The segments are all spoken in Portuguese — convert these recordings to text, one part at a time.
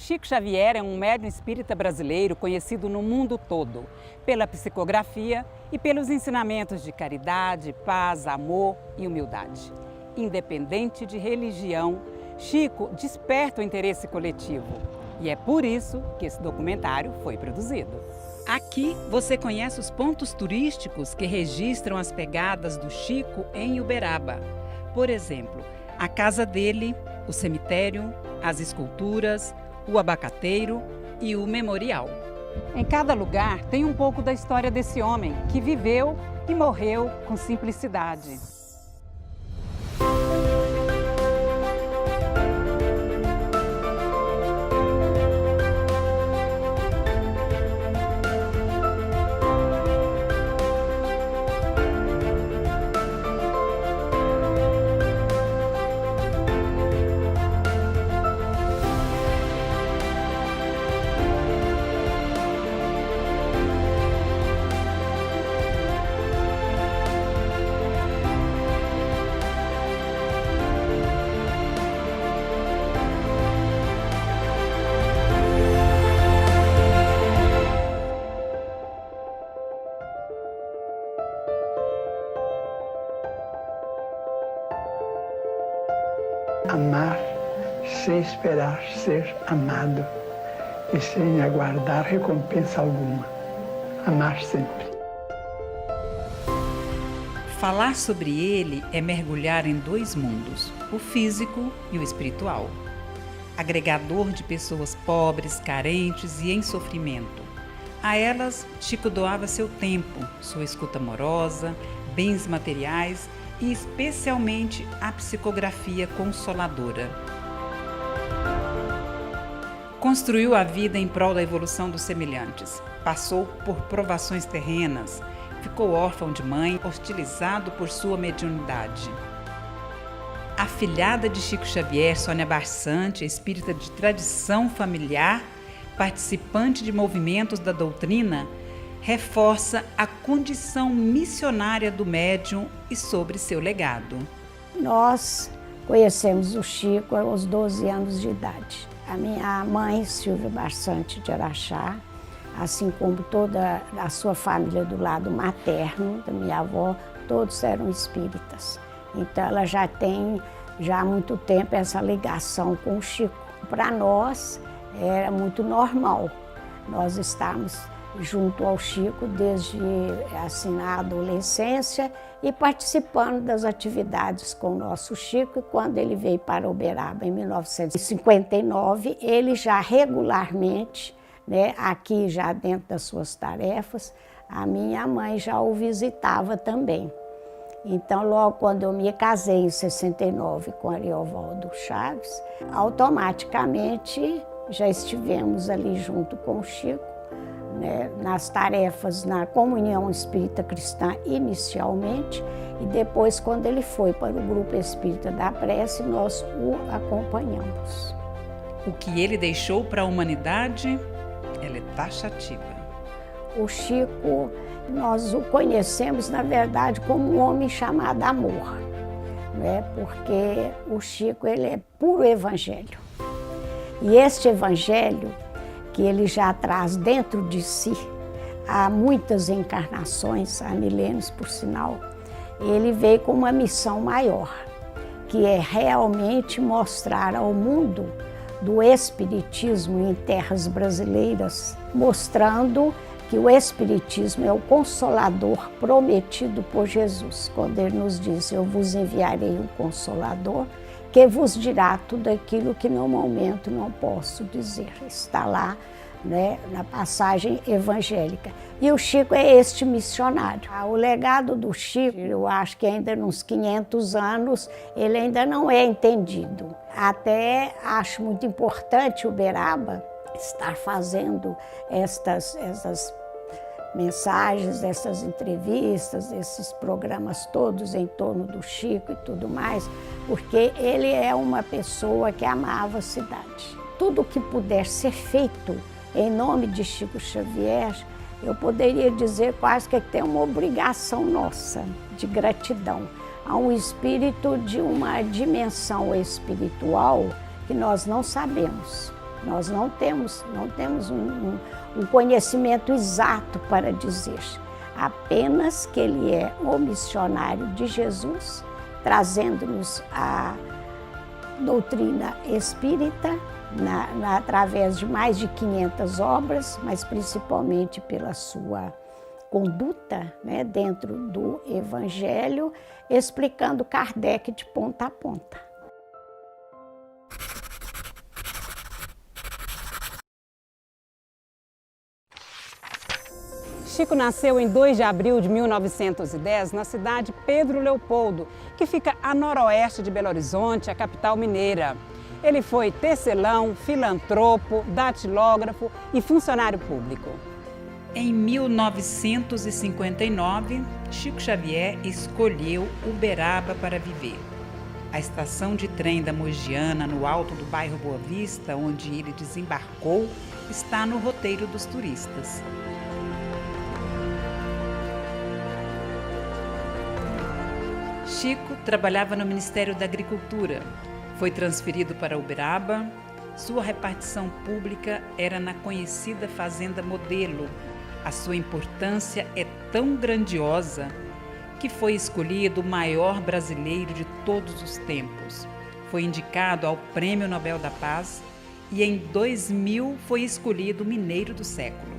Chico Xavier é um médium espírita brasileiro conhecido no mundo todo, pela psicografia e pelos ensinamentos de caridade, paz, amor e humildade. Independente de religião, Chico desperta o interesse coletivo. E é por isso que esse documentário foi produzido. Aqui você conhece os pontos turísticos que registram as pegadas do Chico em Uberaba. Por exemplo, a casa dele, o cemitério, as esculturas, o abacateiro e o memorial. Em cada lugar tem um pouco da história desse homem que viveu e morreu com simplicidade. Amar sem esperar ser amado e sem aguardar recompensa alguma. Amar sempre. Falar sobre ele é mergulhar em dois mundos, o físico e o espiritual. Agregador de pessoas pobres, carentes e em sofrimento. A elas, Chico doava seu tempo, sua escuta amorosa, bens materiais e especialmente a psicografia consoladora. Construiu a vida em prol da evolução dos semelhantes. Passou por provações terrenas. Ficou órfão de mãe, hostilizado por sua mediunidade. A filhada de Chico Xavier, Sônia Barçante, espírita de tradição familiar, participante de movimentos da doutrina, reforça a condição missionária do médium e sobre seu legado. Nós conhecemos o Chico aos 12 anos de idade. A minha mãe, Silvia Barçante de Araxá, assim como toda a sua família do lado materno, da minha avó, todos eram espíritas. Então ela já tem há muito tempo essa ligação com o Chico. Para nós era muito normal nós estarmos junto ao Chico desde assim, a adolescência e participando das atividades com o nosso Chico. E quando ele veio para Uberaba em 1959, ele já regularmente, aqui já dentro das suas tarefas, a minha mãe já o visitava também. Então, logo quando eu me casei em 69 com Ariovaldo Chaves, automaticamente já estivemos ali junto com o Chico, nas tarefas na Comunhão Espírita Cristã inicialmente, e depois, quando ele foi para o Grupo Espírita da Prece, nós o acompanhamos. O que ele deixou para a humanidade, ela é taxativa. O Chico, nós o conhecemos, na verdade, como um homem chamado amor, porque o Chico ele é puro evangelho. E este evangelho, que ele já traz dentro de si, há muitas encarnações, há milênios por sinal, ele veio com uma missão maior, que é realmente mostrar ao mundo do espiritismo em terras brasileiras, mostrando que o espiritismo é o consolador prometido por Jesus, quando ele nos diz: eu vos enviarei um consolador, que vos dirá tudo aquilo que no momento não posso dizer. Está lá, na passagem evangélica. E o Chico é este missionário. O legado do Chico, eu acho que ainda nos 500 anos, ele ainda não é entendido. Até acho muito importante Uberaba estar fazendo essas mensagens, essas entrevistas, esses programas todos em torno do Chico e tudo mais, porque ele é uma pessoa que amava a cidade. Tudo que puder ser feito em nome de Chico Xavier, eu poderia dizer quase que tem uma obrigação nossa de gratidão a um espírito de uma dimensão espiritual que nós não sabemos. Nós não temos um conhecimento exato para dizer. Apenas que ele é o missionário de Jesus, trazendo-nos a doutrina espírita através de mais de 500 obras, mas principalmente pela sua conduta, né, dentro do Evangelho, explicando Kardec de ponta a ponta. Chico nasceu em 2 de abril de 1910 na cidade Pedro Leopoldo, que fica a noroeste de Belo Horizonte, a capital mineira. Ele foi tecelão, filantropo, datilógrafo e funcionário público. Em 1959, Chico Xavier escolheu Uberaba para viver. A estação de trem da Mogiana, no alto do bairro Boa Vista, onde ele desembarcou, está no roteiro dos turistas. Chico trabalhava no Ministério da Agricultura. Foi transferido para Uberaba. Sua repartição pública era na conhecida Fazenda Modelo. A sua importância é tão grandiosa que foi escolhido o maior brasileiro de todos os tempos. Foi indicado ao Prêmio Nobel da Paz e em 2000 foi escolhido o Mineiro do Século.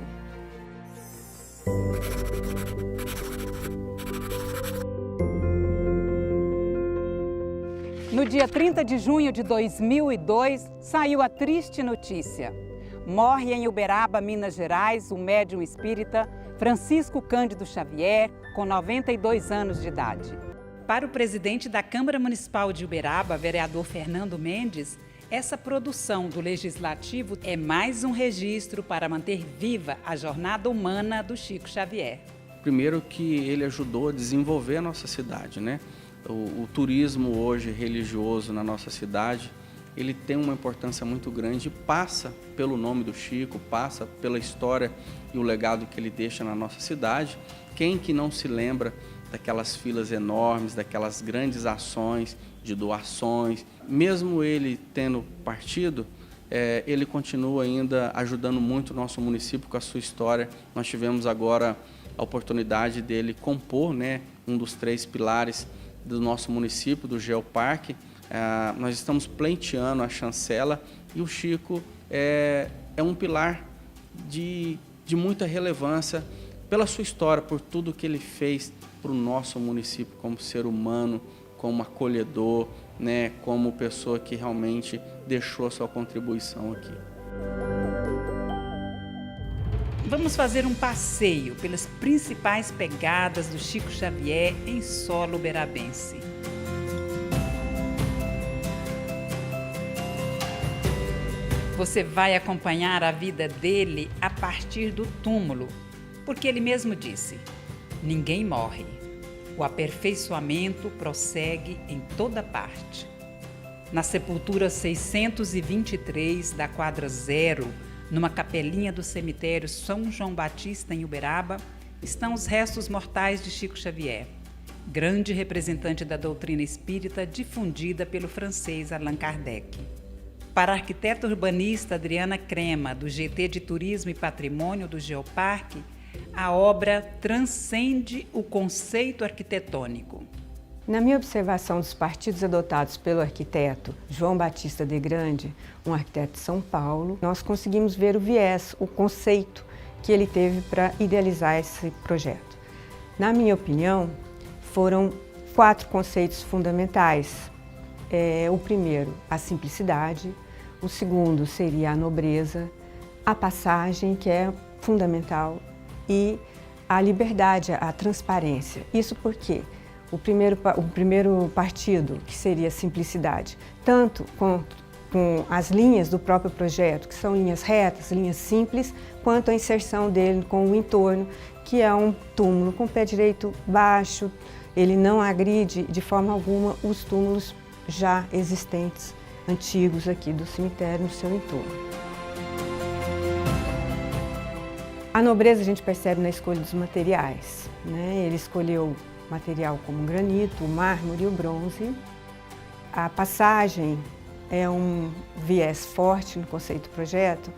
No dia 30 de junho de 2002, saiu a triste notícia. Morre em Uberaba, Minas Gerais, o médium espírita Francisco Cândido Xavier, com 92 anos de idade. Para o presidente da Câmara Municipal de Uberaba, vereador Fernando Mendes, essa produção do Legislativo é mais um registro para manter viva a jornada humana do Chico Xavier. Primeiro que ele ajudou a desenvolver a nossa cidade, né? O turismo hoje religioso na nossa cidade, ele tem uma importância muito grande, passa pelo nome do Chico, passa pela história e o legado que ele deixa na nossa cidade. Quem que não se lembra daquelas filas enormes, daquelas grandes ações de doações? Mesmo ele tendo partido, ele continua ainda ajudando muito o nosso município com a sua história. Nós tivemos agora a oportunidade dele compor, né, um dos 3 pilares do nosso município, do Geoparque. Nós estamos pleiteando a chancela e o Chico é um pilar de muita relevância pela sua história, por tudo que ele fez para o nosso município como ser humano, como acolhedor, né, como pessoa que realmente deixou a sua contribuição aqui. Vamos fazer um passeio pelas principais pegadas do Chico Xavier em solo uberabense. Você vai acompanhar a vida dele a partir do túmulo, porque ele mesmo disse: ninguém morre. O aperfeiçoamento prossegue em toda parte. Na sepultura 623 da quadra 0, numa capelinha do cemitério São João Batista, em Uberaba, estão os restos mortais de Chico Xavier, grande representante da doutrina espírita difundida pelo francês Allan Kardec. Para a arquiteta urbanista Adriana Crema, do GT de Turismo e Patrimônio do Geoparque, a obra transcende o conceito arquitetônico. Na minha observação dos partidos adotados pelo arquiteto João Batista de Grande, um arquiteto de São Paulo, nós conseguimos ver o viés, o conceito que ele teve para idealizar esse projeto. Na minha opinião, foram 4 conceitos fundamentais. O primeiro, a simplicidade. O segundo seria a nobreza, a passagem, que é fundamental, e a liberdade, a transparência. Isso porque o primeiro partido, que seria a simplicidade, tanto com as linhas do próprio projeto, que são linhas retas, linhas simples, quanto a inserção dele com o entorno, que é um túmulo com o pé direito baixo. Ele não agride de forma alguma os túmulos já existentes, antigos aqui do cemitério no seu entorno. A nobreza a gente percebe na escolha dos materiais, né? Ele escolheu material como o granito, o mármore e o bronze. A passagem é um viés forte no conceito do projeto,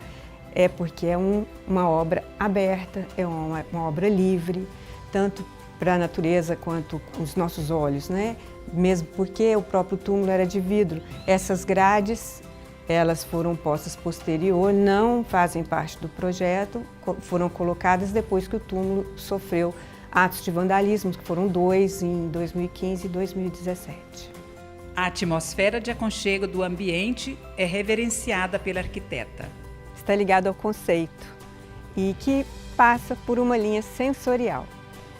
é porque é uma obra aberta, é uma obra livre, tanto para a natureza quanto os nossos olhos, né? Mesmo porque o próprio túmulo era de vidro. Essas grades, elas foram postas posterior, não fazem parte do projeto, foram colocadas depois que o túmulo sofreu atos de vandalismo, que foram 2 em 2015 e 2017. A atmosfera de aconchego do ambiente é reverenciada pela arquiteta. Está ligado ao conceito e que passa por uma linha sensorial.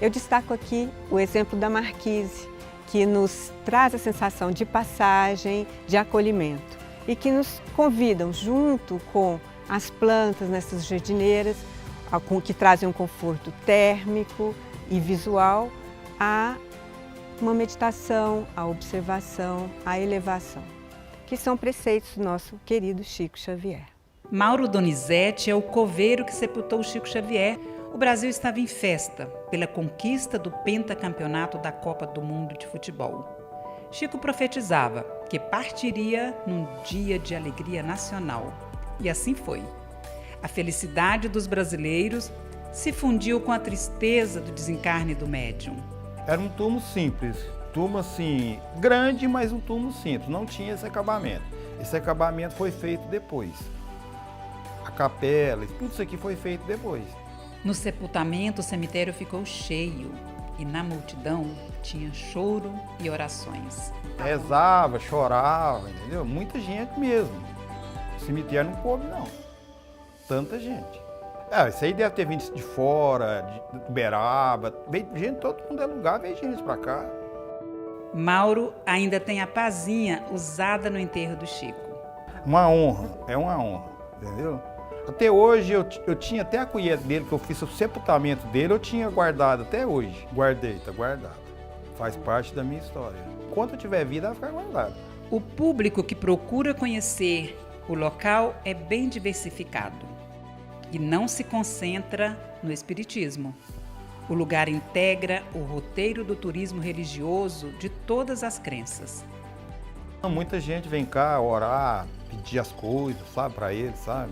Eu destaco aqui o exemplo da marquise, que nos traz a sensação de passagem, de acolhimento e que nos convidam, junto com as plantas nessas jardineiras, que trazem um conforto térmico e visual, a uma meditação, a observação, a elevação, que são preceitos do nosso querido Chico Xavier. Mauro Donizete é o coveiro que sepultou Chico Xavier. O Brasil estava em festa pela conquista do pentacampeonato da Copa do Mundo de Futebol. Chico profetizava que partiria num dia de alegria nacional. E assim foi. A felicidade dos brasileiros se fundiu com a tristeza do desencarne do médium. Era um túmulo simples, túmulo assim, grande, mas um túmulo simples, não tinha esse acabamento. Esse acabamento foi feito depois. A capela, tudo isso aqui foi feito depois. No sepultamento, o cemitério ficou cheio e na multidão tinha choro e orações. Rezava, chorava, entendeu? Muita gente mesmo. O cemitério não coube, não. Tanta gente. Isso aí deve ter vindo de fora, de Uberaba, veio gente, todo mundo é lugar, veio gente pra cá. Mauro ainda tem a pazinha usada no enterro do Chico. Uma honra, é uma honra, entendeu? Até hoje eu tinha até a colheita dele, que eu fiz o sepultamento dele, eu tinha guardado até hoje. Guardei, tá guardado. Faz parte da minha história. Enquanto eu tiver vida, vai ficar guardado. O público que procura conhecer o local é bem diversificado e não se concentra no espiritismo. O lugar integra o roteiro do turismo religioso de todas as crenças. Muita gente vem cá orar, pedir as coisas, sabe, para ele, sabe?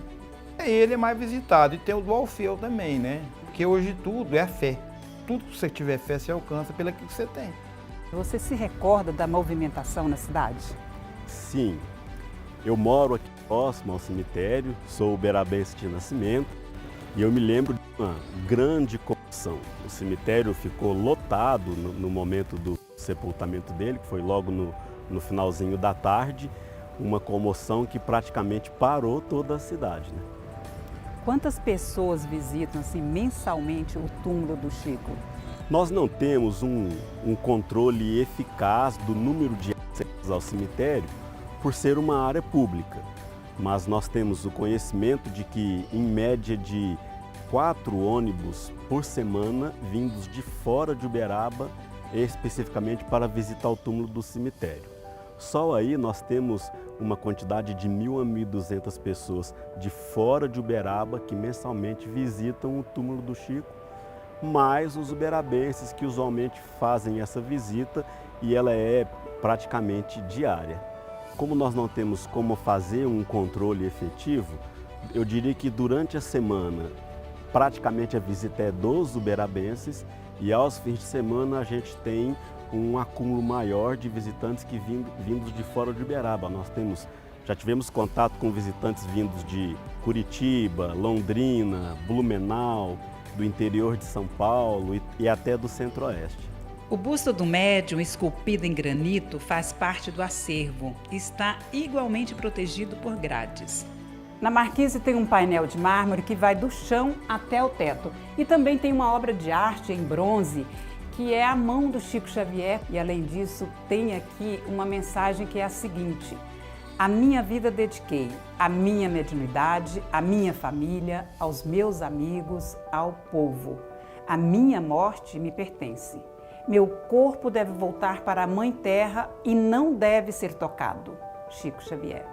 Ele é mais visitado e tem o do Alfeu também, né? Porque hoje tudo é a fé. Tudo que você tiver fé, você alcança pelo que você tem. Você se recorda da movimentação na cidade? Sim. Eu moro aqui próximo ao cemitério, sou uberabense de nascimento e eu me lembro de uma grande comoção. O cemitério ficou lotado no momento do sepultamento dele, que foi logo no finalzinho da tarde, uma comoção que praticamente parou toda a cidade, né? Quantas pessoas visitam assim, mensalmente o túmulo do Chico? Nós não temos um controle eficaz do número de acessos ao cemitério por ser uma área pública, mas nós temos o conhecimento de que, em média de 4 ônibus por semana vindos de fora de Uberaba, especificamente para visitar o túmulo do cemitério. Só aí nós temos uma quantidade de 1.000 a 1.200 pessoas de fora de Uberaba que mensalmente visitam o túmulo do Chico, mais os uberabenses que usualmente fazem essa visita e ela é praticamente diária. Como nós não temos como fazer um controle efetivo, eu diria que durante a semana praticamente a visita é dos uberabenses e aos fins de semana a gente tem um acúmulo maior de visitantes que vindos de fora de Uberaba. Nós já tivemos contato com visitantes vindos de Curitiba, Londrina, Blumenau, do interior de São Paulo e até do Centro-Oeste. O busto do médium, esculpido em granito, faz parte do acervo e está igualmente protegido por grades. Na marquise tem um painel de mármore que vai do chão até o teto e também tem uma obra de arte em bronze que é a mão do Chico Xavier. E além disso, tem aqui uma mensagem que é a seguinte: a minha vida dediquei, a minha mediunidade, a minha família, aos meus amigos, ao povo. A minha morte me pertence. Meu corpo deve voltar para a Mãe Terra e não deve ser tocado. Chico Xavier.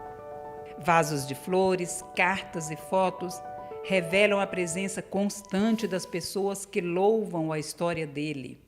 Vasos de flores, cartas e fotos revelam a presença constante das pessoas que louvam a história dele.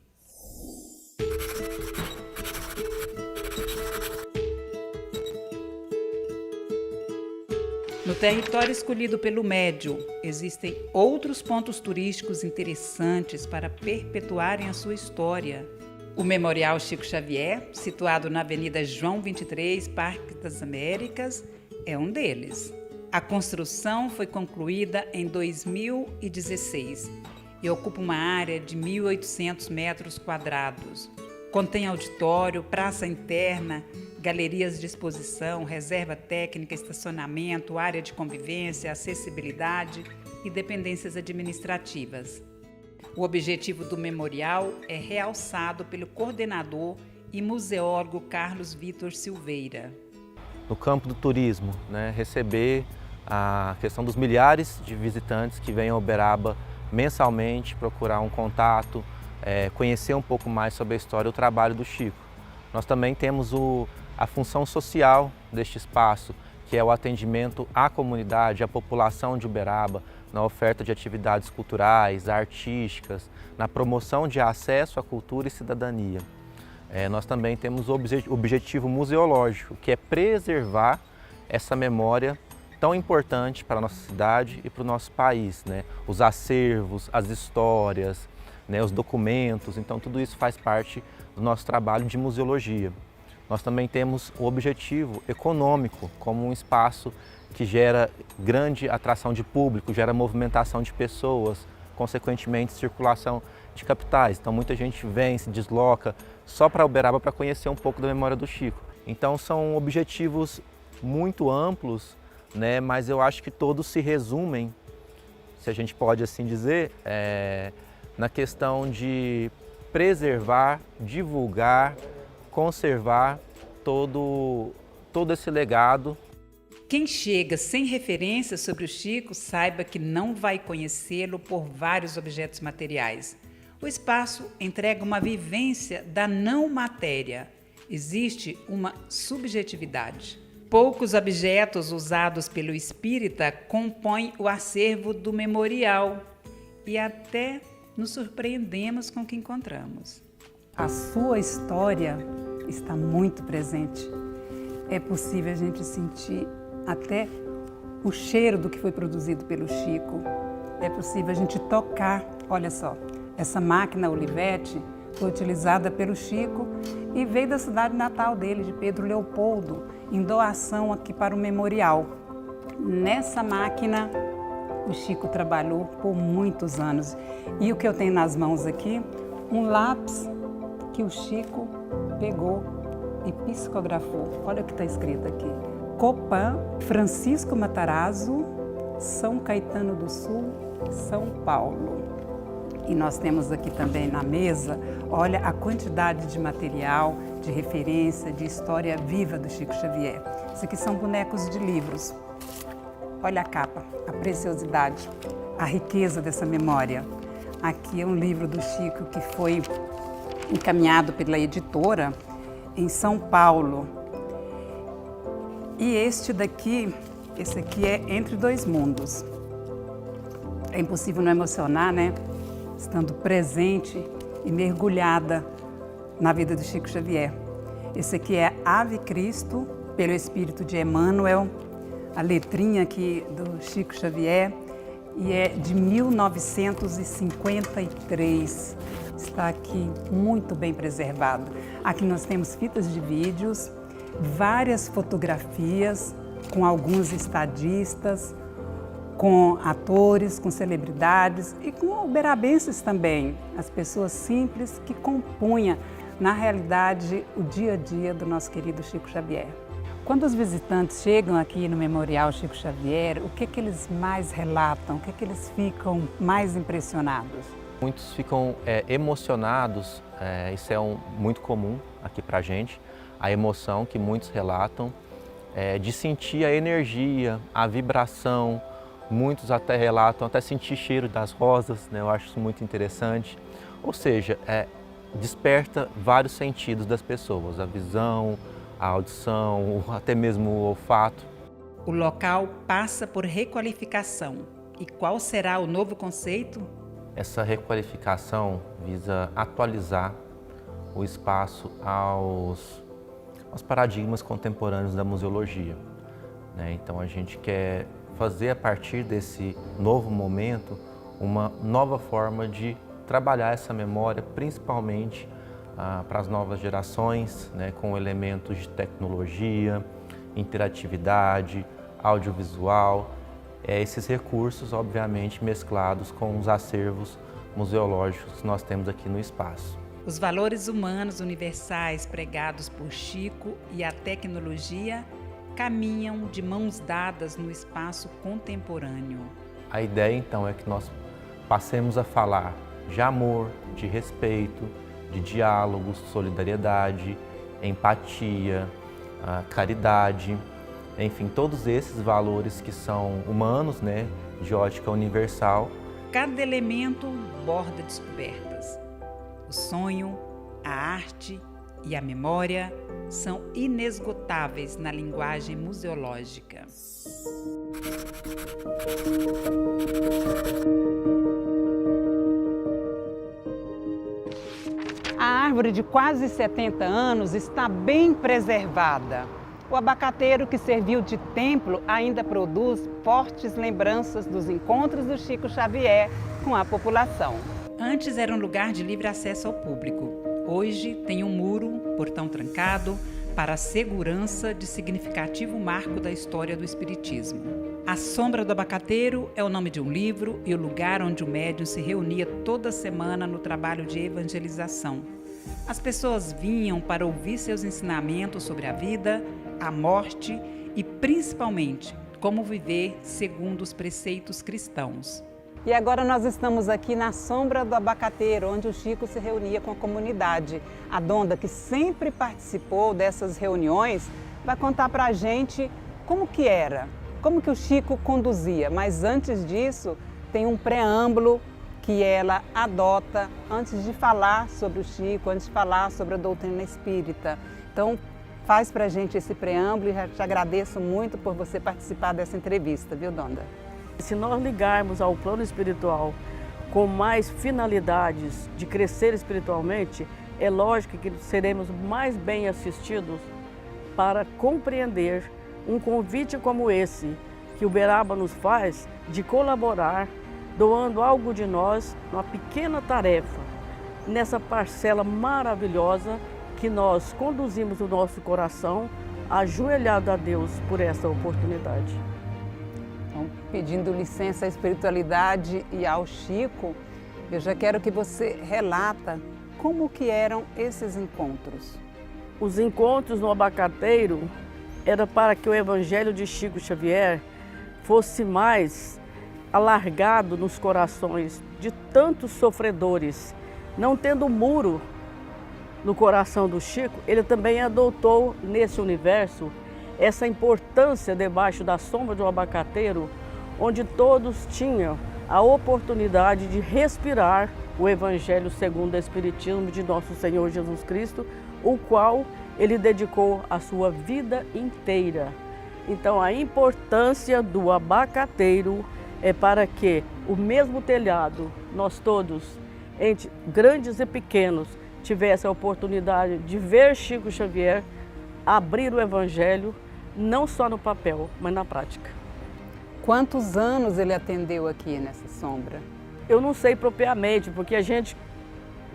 território escolhido pelo médium, existem outros pontos turísticos interessantes para perpetuarem a sua história. O Memorial Chico Xavier, situado na Avenida João 23, Parque das Américas, é um deles. A construção foi concluída em 2016 e ocupa uma área de 1.800 metros quadrados. Contém auditório, praça interna, galerias de exposição, reserva técnica, estacionamento, área de convivência, acessibilidade e dependências administrativas. O objetivo do memorial é realçado pelo coordenador e museólogo Carlos Vitor Silveira. No campo do turismo, receber a questão dos milhares de visitantes que vêm a Uberaba mensalmente, procurar um contato, conhecer um pouco mais sobre a história e o trabalho do Chico. Nós também temos a função social deste espaço, que é o atendimento à comunidade, à população de Uberaba, na oferta de atividades culturais, artísticas, na promoção de acesso à cultura e cidadania. Nós também temos o objetivo museológico, que é preservar essa memória tão importante para a nossa cidade e para o nosso país, Os acervos, as histórias, os documentos, então tudo isso faz parte do nosso trabalho de museologia. Nós também temos o objetivo econômico, como um espaço que gera grande atração de público, gera movimentação de pessoas, consequentemente circulação de capitais. Então muita gente vem, se desloca só para Uberaba para conhecer um pouco da memória do Chico. Então são objetivos muito amplos, mas eu acho que todos se resumem, se a gente pode assim dizer, na questão de preservar, divulgar, conservar todo esse legado. Quem chega sem referência sobre o Chico, saiba que não vai conhecê-lo por vários objetos materiais. O espaço entrega uma vivência da não matéria. Existe uma subjetividade. Poucos objetos usados pelo espírita compõem o acervo do memorial e até nos surpreendemos com o que encontramos. A sua história está muito presente. É possível a gente sentir até o cheiro do que foi produzido pelo Chico. É possível a gente tocar. Olha só, essa máquina Olivetti foi utilizada pelo Chico e veio da cidade natal dele, de Pedro Leopoldo, em doação aqui para o memorial. Nessa máquina, o Chico trabalhou por muitos anos. E o que eu tenho nas mãos aqui, um lápis que o Chico pegou e psicografou. Olha o que está escrito aqui. Copan, Francisco Matarazzo, São Caetano do Sul, São Paulo. E nós temos aqui também na mesa, olha a quantidade de material, de referência, de história viva do Chico Xavier. Isso aqui são bonecos de livros. Olha a capa, a preciosidade, a riqueza dessa memória. Aqui é um livro do Chico que foi encaminhado pela editora em São Paulo. E esse aqui é Entre Dois Mundos. É impossível não emocionar, Estando presente e mergulhada na vida do Chico Xavier. Esse aqui é Ave Cristo, pelo Espírito de Emmanuel, a letrinha aqui do Chico Xavier, e é de 1953. Está aqui muito bem preservado. Aqui nós temos fitas de vídeos, várias fotografias com alguns estadistas, com atores, com celebridades e com uberabenses também, as pessoas simples que compunham, na realidade, o dia a dia do nosso querido Chico Xavier. Quando os visitantes chegam aqui no Memorial Chico Xavier, o que eles mais relatam, o que eles ficam mais impressionados? Muitos ficam emocionados, isso é muito comum aqui pra gente, a emoção que muitos relatam, de sentir a energia, a vibração. Muitos até relatam, até sentir cheiro das rosas, eu acho isso muito interessante. Ou seja, desperta vários sentidos das pessoas, a visão, a audição, até mesmo o olfato. O local passa por requalificação. E qual será o novo conceito? Essa requalificação visa atualizar o espaço aos paradigmas contemporâneos da museologia. Então a gente quer fazer a partir desse novo momento uma nova forma de trabalhar essa memória, principalmente para as novas gerações, né, com elementos de tecnologia, interatividade, audiovisual, esses recursos, obviamente, mesclados com os acervos museológicos que nós temos aqui no espaço. Os valores humanos universais pregados por Chico e a tecnologia caminham de mãos dadas no espaço contemporâneo. A ideia, então, é que nós passemos a falar de amor, de respeito, de diálogo, solidariedade, empatia, caridade, enfim, todos esses valores que são humanos, né, de ótica universal. Cada elemento borda descobertas. O sonho, a arte e a memória são inesgotáveis na linguagem museológica. A árvore de quase 70 anos está bem preservada. O abacateiro que serviu de templo ainda produz fortes lembranças dos encontros do Chico Xavier com a população. Antes era um lugar de livre acesso ao público. Hoje tem um muro, portão trancado, para a segurança de significativo marco da história do espiritismo. A Sombra do Abacateiro é o nome de um livro e o lugar onde o médium se reunia toda semana no trabalho de evangelização. As pessoas vinham para ouvir seus ensinamentos sobre a vida, a morte e, principalmente, como viver segundo os preceitos cristãos. E agora nós estamos aqui na Sombra do Abacateiro, onde o Chico se reunia com a comunidade. A Donda, que sempre participou dessas reuniões, vai contar para a gente como que era, como que o Chico conduzia. Mas antes disso, tem um preâmbulo que ela adota antes de falar sobre o Chico, antes de falar sobre a doutrina espírita. Então, faz para a gente esse preâmbulo e já te agradeço muito por você participar dessa entrevista, viu, Donda? Se nós ligarmos ao plano espiritual com mais finalidades de crescer espiritualmente, é lógico que seremos mais bem assistidos para compreender um convite como esse que o Uberaba nos faz de colaborar, doando algo de nós, uma pequena tarefa, nessa parcela maravilhosa que nós conduzimos o nosso coração, ajoelhado a Deus por essa oportunidade. Então, pedindo licença à espiritualidade e ao Chico, eu já quero que você relata como que eram esses encontros. Os encontros no Abacateiro era para que o Evangelho de Chico Xavier fosse mais alargado nos corações de tantos sofredores. Não tendo muro no coração do Chico, ele também adotou nesse universo essa importância debaixo da sombra de um abacateiro, onde todos tinham a oportunidade de respirar o Evangelho segundo o Espiritismo de nosso Senhor Jesus Cristo, o qual ele dedicou a sua vida inteira. Então, a importância do abacateiro é para que o mesmo telhado, nós todos, entre grandes e pequenos, tivesse a oportunidade de ver Chico Xavier abrir o Evangelho, não só no papel, mas na prática. Quantos anos ele atendeu aqui nessa sombra? Eu não sei propriamente, porque a gente,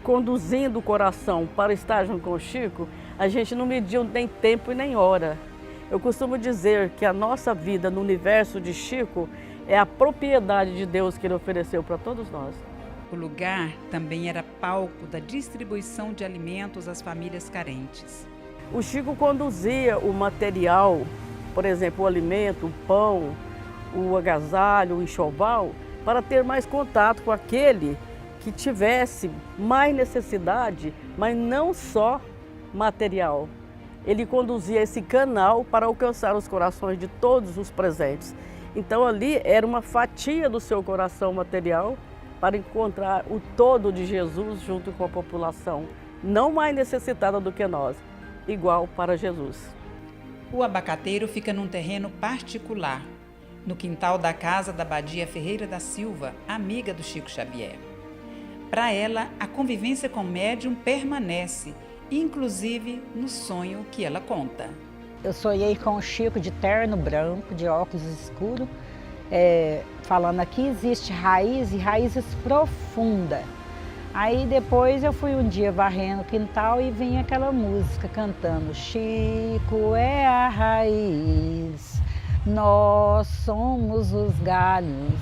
conduzindo o coração para estar junto com o Chico, a gente não mediu nem tempo e nem hora. Eu costumo dizer que a nossa vida no universo de Chico é a propriedade de Deus que ele ofereceu para todos nós. O lugar também era palco da distribuição de alimentos às famílias carentes. O Chico conduzia o material, por exemplo, o alimento, o pão, o agasalho, o enxoval, para ter mais contato com aquele que tivesse mais necessidade, mas não só material. Ele conduzia esse canal para alcançar os corações de todos os presentes. Então ali era uma fatia do seu coração material para encontrar o todo de Jesus junto com a população, não mais necessitada do que nós, igual para Jesus. O abacateiro fica num terreno particular, no quintal da casa da Abadia Ferreira da Silva, amiga do Chico Xavier. Para ela, a convivência com o médium permanece, inclusive no sonho que ela conta. Eu sonhei com o Chico de terno branco, de óculos escuros, falando aqui existe raiz e raízes profundas. Aí depois eu fui um dia varrendo o quintal e vinha aquela música cantando: Chico é a raiz, nós somos os galhos.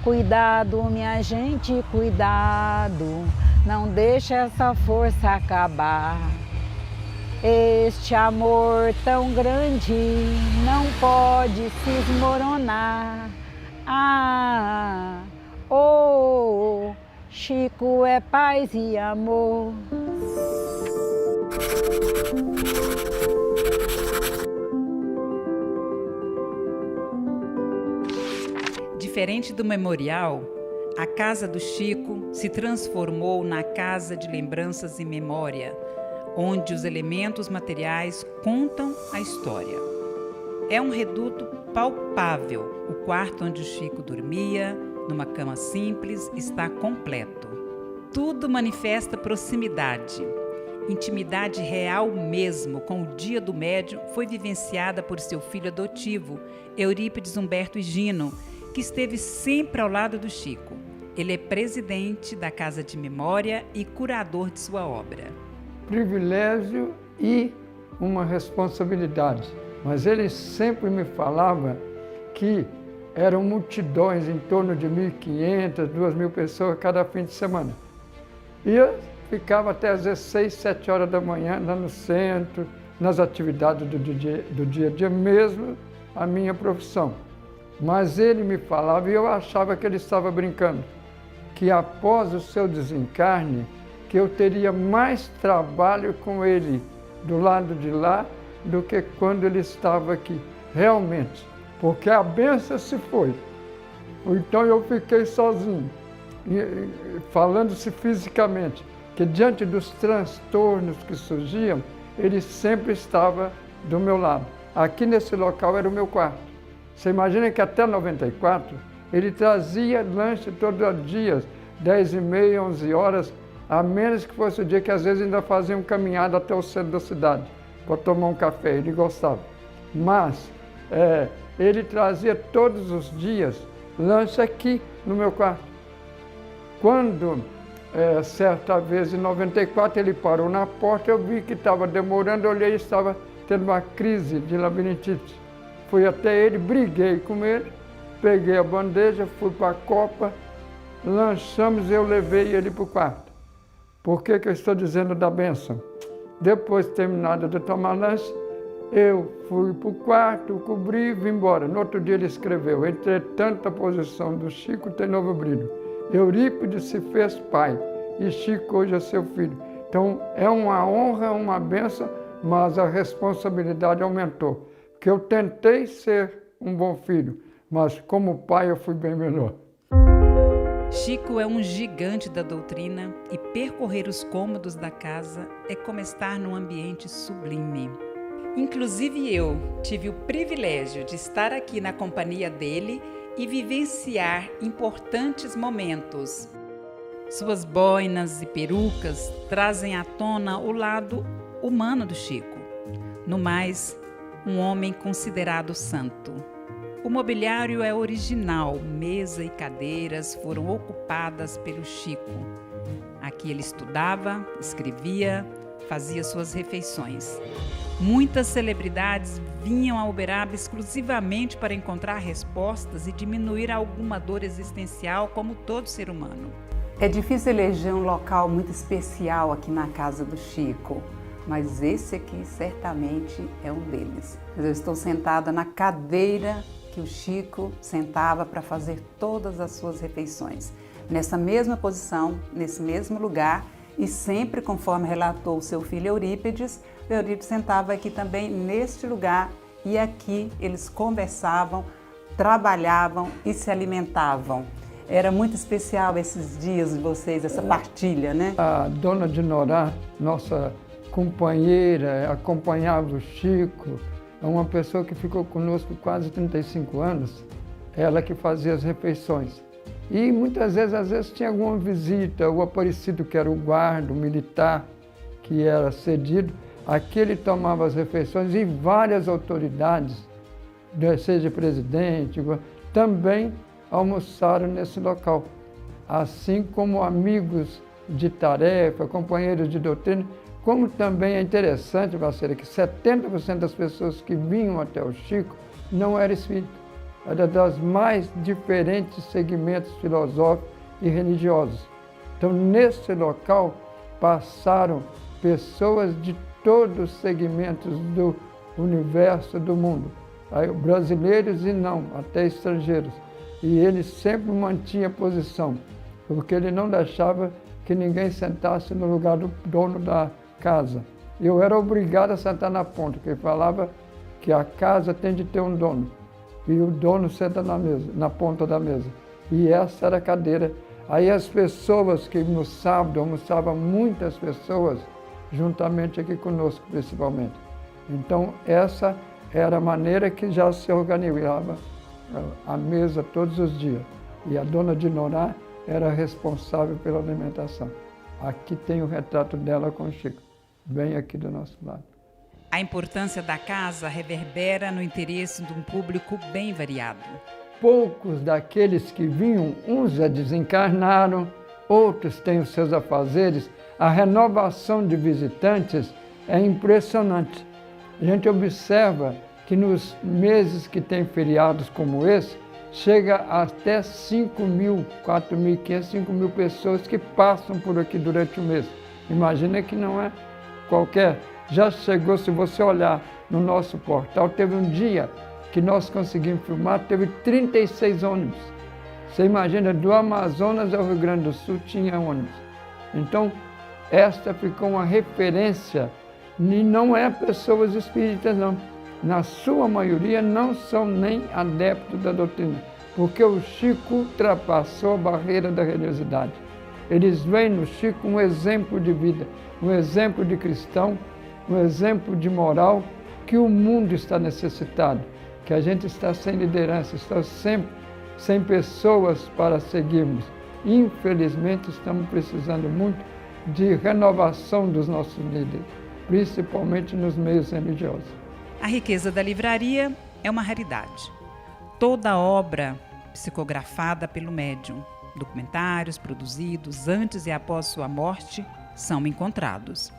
Cuidado, minha gente, cuidado, não deixa essa força acabar. Este amor tão grande não pode se desmoronar. Ah, oh, Chico é paz e amor. Diferente do memorial, a casa do Chico se transformou na casa de lembranças e memória, onde os elementos materiais contam a história. É um reduto palpável. O quarto onde o Chico dormia, numa cama simples, está completo. Tudo manifesta proximidade. Intimidade real mesmo com o dia do médium foi vivenciada por seu filho adotivo, Eurípides Humberto Higino, que esteve sempre ao lado do Chico. Ele é presidente da Casa de Memória e curador de sua obra. Privilégio e uma responsabilidade. Mas ele sempre me falava que eram multidões, em torno de 1.500, 2.000 pessoas cada fim de semana. E eu ficava até às vezes 6, 7 horas da manhã lá no centro, nas atividades do dia a dia, mesmo a minha profissão. Mas ele me falava, e eu achava que ele estava brincando, que após o seu desencarne, que eu teria mais trabalho com ele do lado de lá do que quando ele estava aqui, realmente, porque a bênção se foi. Então eu fiquei sozinho, falando-se fisicamente, que diante dos transtornos que surgiam, ele sempre estava do meu lado. Aqui nesse local era o meu quarto. Você imagina que até 94, ele trazia lanche todos os dias, 10h30, 11 horas, a menos que fosse o dia que às vezes ainda faziam caminhada até o centro da cidade, para tomar um café, ele gostava. Mas ele trazia todos os dias lanche aqui no meu quarto. Quando, certa vez em 94, ele parou na porta, eu vi que estava demorando, olhei e estava tendo uma crise de labirintite. Fui até ele, briguei com ele, peguei a bandeja, fui para a copa, lanchamos e eu levei ele para o quarto. Por que eu estou dizendo da bênção? Depois de terminado de tomar lanche, eu fui para o quarto, cobri e vim embora. No outro dia ele escreveu: entretanto, a posição do Chico tem novo brilho. Eurípides se fez pai e Chico hoje é seu filho. Então é uma honra, uma bênção, mas a responsabilidade aumentou. Porque eu tentei ser um bom filho, mas como pai eu fui bem melhor. Chico é um gigante da doutrina e percorrer os cômodos da casa é como estar num ambiente sublime. Inclusive eu tive o privilégio de estar aqui na companhia dele e vivenciar importantes momentos. Suas boinas e perucas trazem à tona o lado humano do Chico. No mais, um homem considerado santo. O mobiliário é original, mesa e cadeiras foram ocupadas pelo Chico. Aqui ele estudava, escrevia, fazia suas refeições. Muitas celebridades vinham a Uberaba exclusivamente para encontrar respostas e diminuir alguma dor existencial, como todo ser humano. É difícil eleger um local muito especial aqui na casa do Chico, mas esse aqui certamente é um deles. Eu estou sentada na cadeira que o Chico sentava para fazer todas as suas refeições. Nessa mesma posição, nesse mesmo lugar, e sempre conforme relatou o seu filho Eurípides, o Eurípides sentava aqui também neste lugar e aqui eles conversavam, trabalhavam e se alimentavam. Era muito especial esses dias de vocês, essa partilha, né? A dona de Norá, nossa companheira, acompanhava o Chico, é uma pessoa que ficou conosco quase 35 anos, ela que fazia as refeições. E muitas vezes, às vezes tinha alguma visita, o Aparecido, que era o guarda, o militar, que era cedido, aqui ele tomava as refeições e várias autoridades, seja presidente, também almoçaram nesse local, assim como amigos de tarefa, companheiros de doutrina, como também é interessante, Marcelo, que 70% das pessoas que vinham até o Chico não eram espíritas, era das mais diferentes segmentos filosóficos e religiosos. Então, nesse local, passaram pessoas de todos os segmentos do universo, do mundo, aí, brasileiros e não, até estrangeiros. E ele sempre mantinha posição, porque ele não deixava que ninguém sentasse no lugar do dono da casa. Eu era obrigado a sentar na ponta, porque ele falava que a casa tem de ter um dono, e o dono senta na mesa, na ponta da mesa. E essa era a cadeira. Aí as pessoas que no sábado almoçavam, muitas pessoas, juntamente aqui conosco principalmente. Então essa era a maneira que já se organizava a mesa todos os dias. E a dona de Norá era responsável pela alimentação. Aqui tem o retrato dela com o Chico, bem aqui do nosso lado. A importância da casa reverbera no interesse de um público bem variado. Poucos daqueles que vinham, uns já desencarnaram, outros têm os seus afazeres. A renovação de visitantes é impressionante. A gente observa que nos meses que tem feriados como esse, chega até 5.000, 4.500, 5.000 pessoas que passam por aqui durante o mês. Imagina que não é qualquer. Já chegou, se você olhar no nosso portal, teve um dia que nós conseguimos filmar, teve 36 ônibus. Você imagina, do Amazonas ao Rio Grande do Sul tinha ônibus. Então, esta ficou uma referência, e não é pessoas espíritas, não. Na sua maioria não são nem adeptos da doutrina, porque o Chico ultrapassou a barreira da religiosidade. Eles veem no Chico um exemplo de vida, um exemplo de cristão, um exemplo de moral que o mundo está necessitado, que a gente está sem liderança, está sempre sem pessoas para seguirmos. Infelizmente, estamos precisando muito de renovação dos nossos líderes, principalmente nos meios religiosos. A riqueza da livraria é uma raridade. Toda obra psicografada pelo médium, documentários produzidos antes e após sua morte, são encontrados.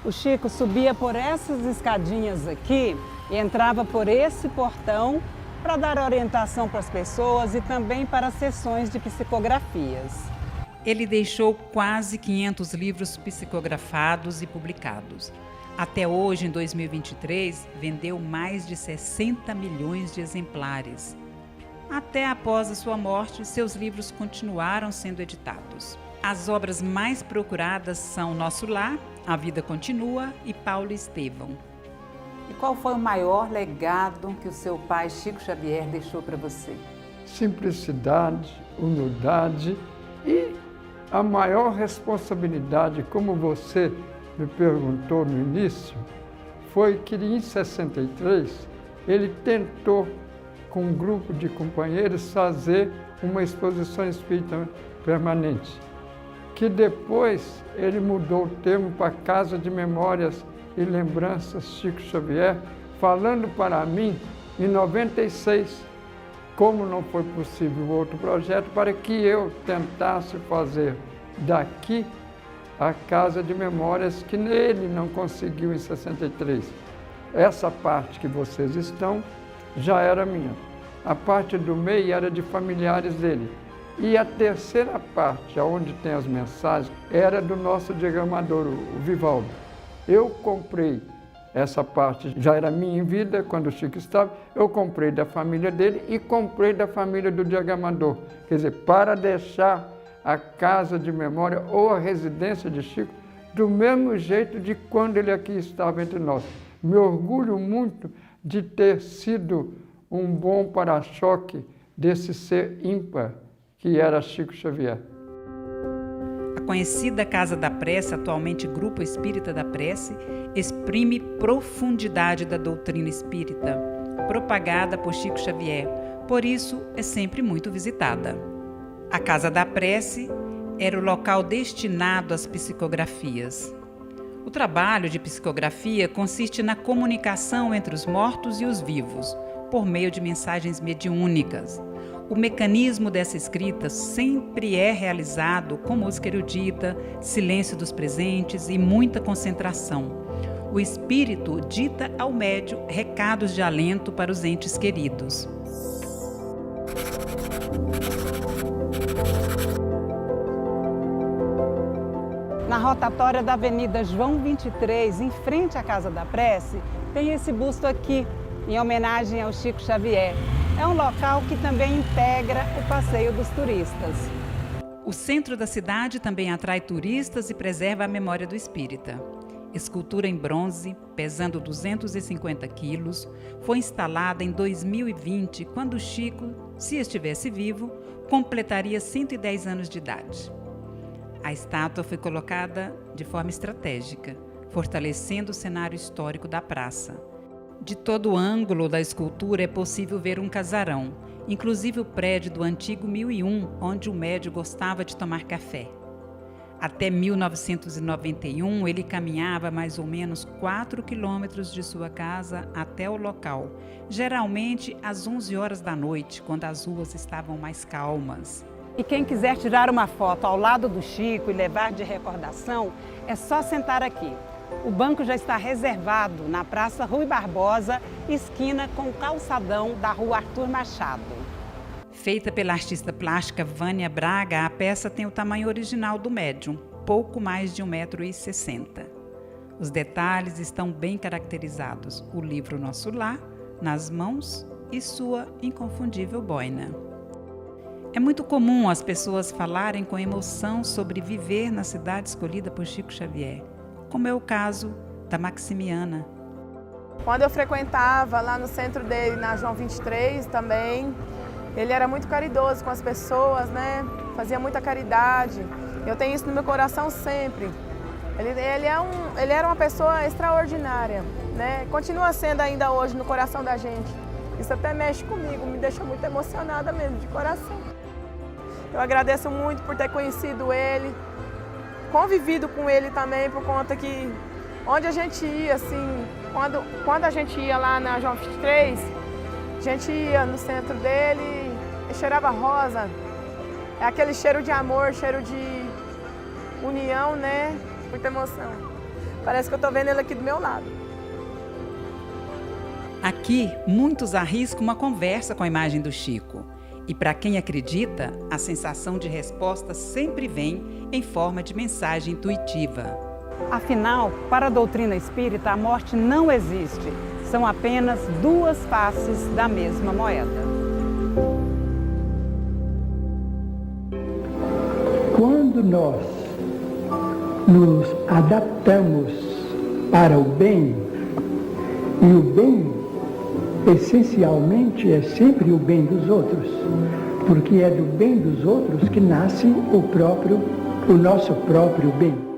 O Chico subia por essas escadinhas aqui e entrava por esse portão para dar orientação para as pessoas e também para sessões de psicografias. Ele deixou quase 500 livros psicografados e publicados. Até hoje, em 2023, vendeu mais de 60 milhões de exemplares. Até após a sua morte, seus livros continuaram sendo editados. As obras mais procuradas são Nosso Lar, A Vida Continua e Paulo Estevão. E qual foi o maior legado que o seu pai, Chico Xavier, deixou para você? Simplicidade, humildade e a maior responsabilidade, como você me perguntou no início, foi que em 63 ele tentou, com um grupo de companheiros, fazer uma exposição espírita permanente, que depois ele mudou o termo para Casa de Memórias e Lembranças Chico Xavier, falando para mim em 96, como não foi possível outro projeto, para que eu tentasse fazer daqui a Casa de Memórias, que ele não conseguiu em 63. Essa parte que vocês estão já era minha. A parte do meio era de familiares dele. E a terceira parte, onde tem as mensagens, era do nosso diagramador, o Vivaldo. Eu comprei essa parte, já era minha em vida, quando o Chico estava, eu comprei da família dele e comprei da família do diagramador. Quer dizer, para deixar a casa de memória ou a residência de Chico do mesmo jeito de quando ele aqui estava entre nós. Me orgulho muito de ter sido um bom para-choque desse ser ímpar que era Chico Xavier. A conhecida Casa da Prece, atualmente Grupo Espírita da Prece, exprime profundidade da doutrina espírita, propagada por Chico Xavier, por isso é sempre muito visitada. A Casa da Prece era o local destinado às psicografias. O trabalho de psicografia consiste na comunicação entre os mortos e os vivos, por meio de mensagens mediúnicas. O mecanismo dessa escrita sempre é realizado com música erudita, silêncio dos presentes e muita concentração. O espírito dita ao médium recados de alento para os entes queridos. Na rotatória da Avenida João 23, em frente à Casa da Prece, tem esse busto aqui, em homenagem ao Chico Xavier. É um local que também integra o passeio dos turistas. O centro da cidade também atrai turistas e preserva a memória do espírita. Escultura em bronze, pesando 250 quilos, foi instalada em 2020, quando Chico, se estivesse vivo, completaria 110 anos de idade. A estátua foi colocada de forma estratégica, fortalecendo o cenário histórico da praça. De todo o ângulo da escultura é possível ver um casarão, inclusive o prédio do antigo 1001, onde o médium gostava de tomar café. Até 1991, ele caminhava mais ou menos 4 quilômetros de sua casa até o local, geralmente às 11 horas da noite, quando as ruas estavam mais calmas. E quem quiser tirar uma foto ao lado do Chico e levar de recordação, é só sentar aqui. O banco já está reservado na Praça Rui Barbosa, esquina com o calçadão da Rua Arthur Machado. Feita pela artista plástica Vânia Braga, a peça tem o tamanho original do médium, pouco mais de 1,60 m. Os detalhes estão bem caracterizados: o livro Nosso Lar, nas mãos e sua inconfundível boina. É muito comum as pessoas falarem com emoção sobre viver na cidade escolhida por Chico Xavier, como é o caso da Maximiana. Quando eu frequentava lá no centro dele, na João 23 também, ele era muito caridoso com as pessoas, né? Fazia muita caridade. Eu tenho isso no meu coração sempre. Ele era uma pessoa extraordinária, né? Continua sendo ainda hoje no coração da gente. Isso até mexe comigo, me deixa muito emocionada mesmo, de coração. Eu agradeço muito por ter conhecido ele, convivido com ele também, por conta que onde a gente ia, assim, quando a gente ia lá na João 23, a gente ia no centro dele e cheirava rosa. É aquele cheiro de amor, cheiro de união, né? Muita emoção. Parece que eu estou vendo ele aqui do meu lado. Aqui, muitos arriscam uma conversa com a imagem do Chico. E para quem acredita, a sensação de resposta sempre vem em forma de mensagem intuitiva. Afinal, para a doutrina espírita, a morte não existe. São apenas duas faces da mesma moeda. Quando nós nos adaptamos para o bem, e o bem essencialmente é sempre o bem dos outros, porque é do bem dos outros que nasce o nosso próprio bem.